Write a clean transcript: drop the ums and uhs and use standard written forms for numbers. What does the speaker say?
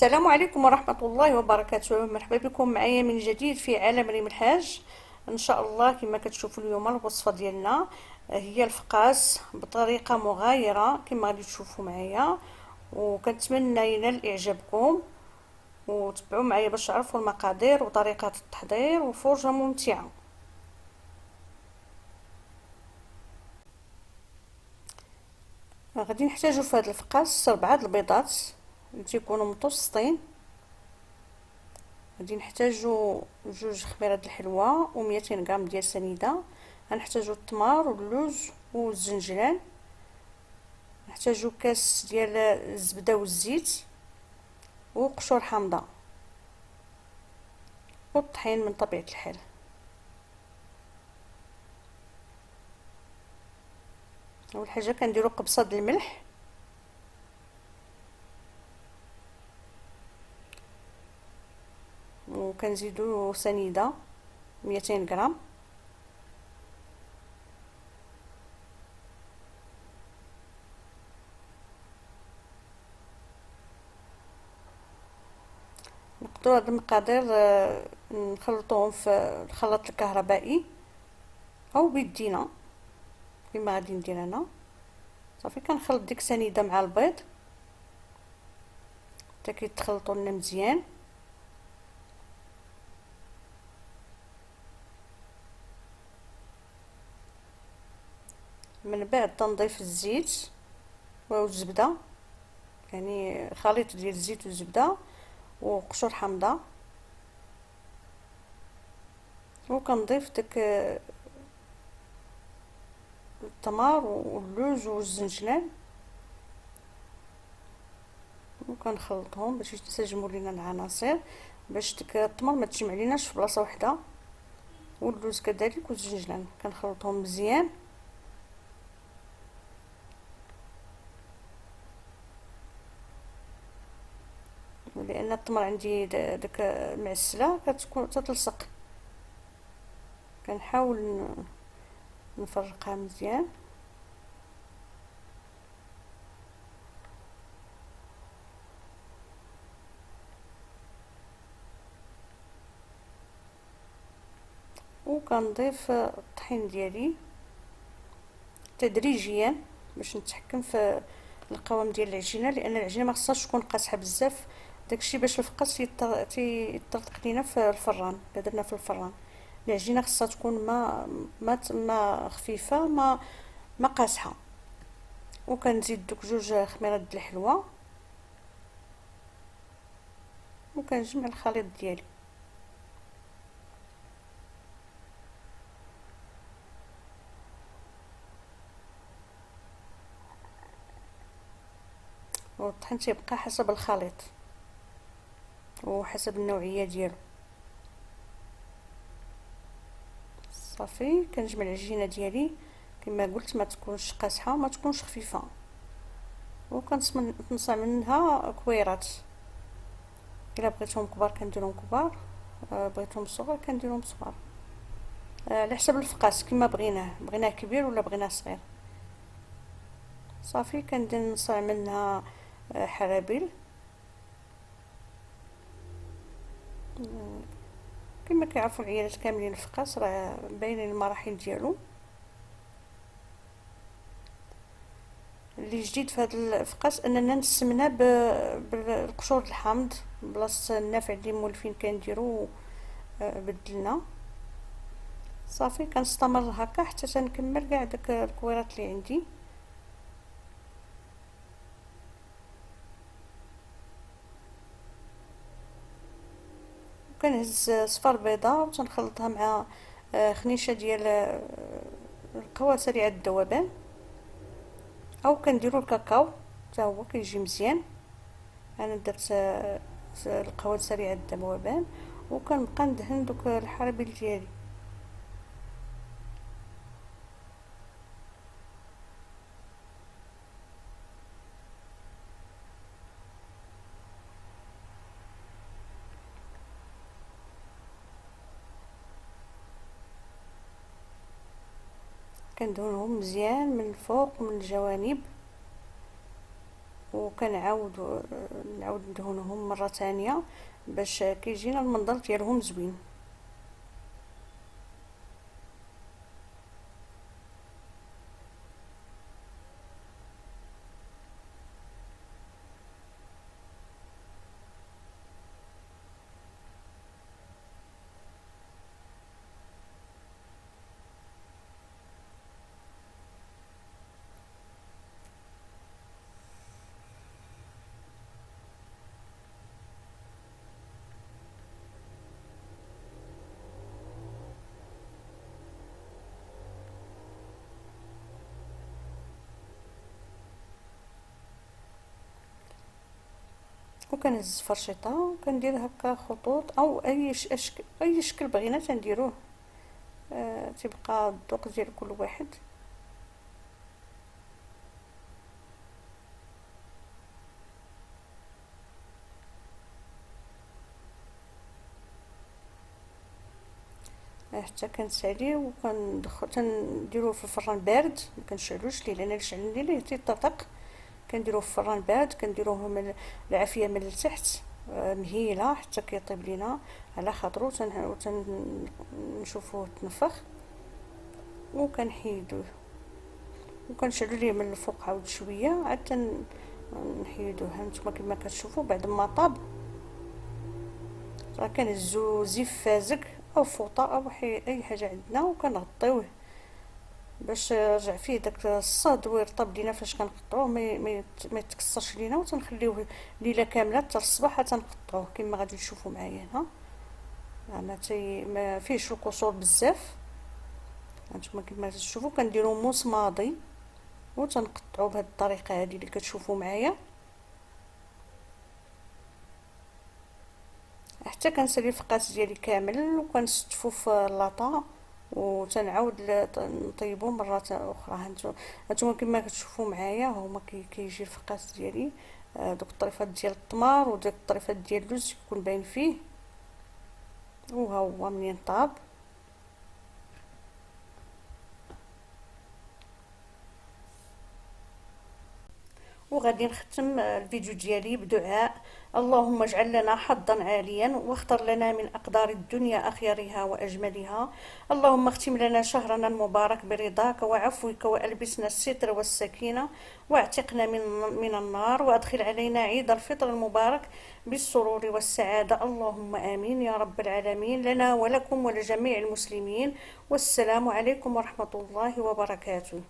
السلام عليكم ورحمة الله وبركاته. مرحبا بكم معايا من جديد في عالم ريم الحاج. ان شاء الله كما كتشوفوا اليوم الوصفة ديالنا هي الفقاس بطريقة مغايرة كما غادي تشوفوا معايا، وكنتمنى ينال اعجابكم وتبعوا معايا باش تعرفوا المقادير وطريقة التحضير وفرجة ممتعة. غادي نحتاجوا في هذا الفقاس 4 البيضات اللي تيكونوا متوسطين. غادي نحتاجو 2 خميرات الحلوى و200 غرام ديال سنيده. غنحتاجو التمر واللوز والزنجلان. نحتاجو كاس ديال الزبده والزيت وقشور حامضه والطحين من طبيعه الحال. اول حاجه كنديرو قبصه د الملح وكنزيدو سنيده 200 غرام. نقدروا هاد المقادير نخلطوهم في الخلاط الكهربائي او بيدينا كما غادي ندير انا. صافي كنخلط ديك السنيده مع البيض حتى كيتخلطوا لنا مزيان. من بعد تنضيف الزيت والزبده، يعني خليط ديال الزيت والزبده وقشور حامضه، وكنضيف داك التمر واللوز والزنجلان وكنخلطهم باش يتسجموا لينا العناصر، باش ديك التمر ما تجمع ليناش في بلاصه واحده، واللوز كذلك والزنجلان كنخلطهم مزيان. لان التمر عندي داك المعسله كتكون تتلصق، كنحاول نفرقها مزيان. وكنضيف الطحين ديالي تدريجيا باش نتحكم في القوام ديال العجينه، لان العجينه ما خصهاش تكون قاصحه بزاف، داكشي باش الفقاس يطرطق لينا في الفران. درنا في الفران العجينه خصها تكون ما خفيفه ما قاصحه. وكنزيد دوك 2 خميرات د الحلوى وكنجمع الخليط ديالي. والطحين تيبقى حسب الخليط وحسب النوعيه ديالو. صافي كنجمع العجينه ديالي كما قلت، ما تكونش قاصحه وما تكونش خفيفه، وكنصنع منها كويرات. الا بغيتهم كبار كنديرهم كبار، بغيتهم صغار كنديرهم صغار، على حسب الفقاس كما بغيناه كبير ولا بغيناه صغير. صافي كندير نصنع منها حرابيل كما كيعرفوا العيالات كاملين. الفقاس راه باينين المراحل ديالو. اللي جديد في هذا الفقاس اننا نسمناه بالقشور الحامض بلاصه النافع اللي مولفين كنديرو، بدلنا. صافي كنستمر هكا حتى تنكمل كاع داك الكويرات اللي عندي. كنهز صفار بيضه وتنخلطها مع خنيشه ديال القهوه سريعه الذوبان، او كنديرو الكاكاو حتى هو كيجي مزيان. انا درت القهوه سريعه الذوبان وكنبقى ندهن دوك الحرابيل ديالي. كندهنهم مزيان من الفوق ومن الجوانب. وكنعاود نعاود ندهنهم مره ثانيه باش كيجينا المنظر ديالهم زوين. وكنهز فرشيطه وكندير هكا خطوط او اي شكل بغينا تنديروه. تيبقى الذوق ديال كل واحد. حتى كنساليه وكندخل تنديروه في الفران بارد، ما كنشعلوش ليه لان الشعل ليه تيطرطق. كنديروه في الفران بارد، كنديروه من العافيه من التحت مهيله حتى كيطيب لينا على خاطرو، نشوفوه تنفخ وكنحيدوه وكنشعلو ليه من الفوق عاود شويه عاد نحيدوه. هانتوما كما كتشوفوا بعد ما طاب راه كنهزو زيف فازك او فوطه او اي حاجه عندنا وكنغطيوه باش رجع فيه داك الصهد ويرطب لينا فاش كنقطعوه ما يتكسرش لينا، وتنخليوه ليله كامله حتى الصباح حتى نقطعوه كما غادي تشوفوا معايا هنا. ما فيهش القشور بزاف. هانتوما كما تشوفوا كنديروا موس ماضي وتنقطعوه بهذه الطريقه هذه اللي كتشوفوا معايا حتى كنسالي الفقاس ديالي كامل وكنستفو في لاطا وتنعاود نطيبو مره اخرى. هانتوما كما كتشوفوا معايا هما كيجي الفقاس ديالي. دوك الطريفات ديال التمر ودوك الطريفات ديال اللوز كيكون باين فيه. وها هو منين طاب. وغادي نختم الفيديو ديالي بدعاء: اللهم اجعل لنا حظا عاليا واختر لنا من أقدار الدنيا أخيرها وأجملها. اللهم اختم لنا شهرنا المبارك برضاك وعفوك وألبسنا الستر والسكينة واعتقنا من النار وأدخل علينا عيد الفطر المبارك بالسرور والسعادة. اللهم آمين يا رب العالمين، لنا ولكم ولجميع المسلمين. والسلام عليكم ورحمة الله وبركاته.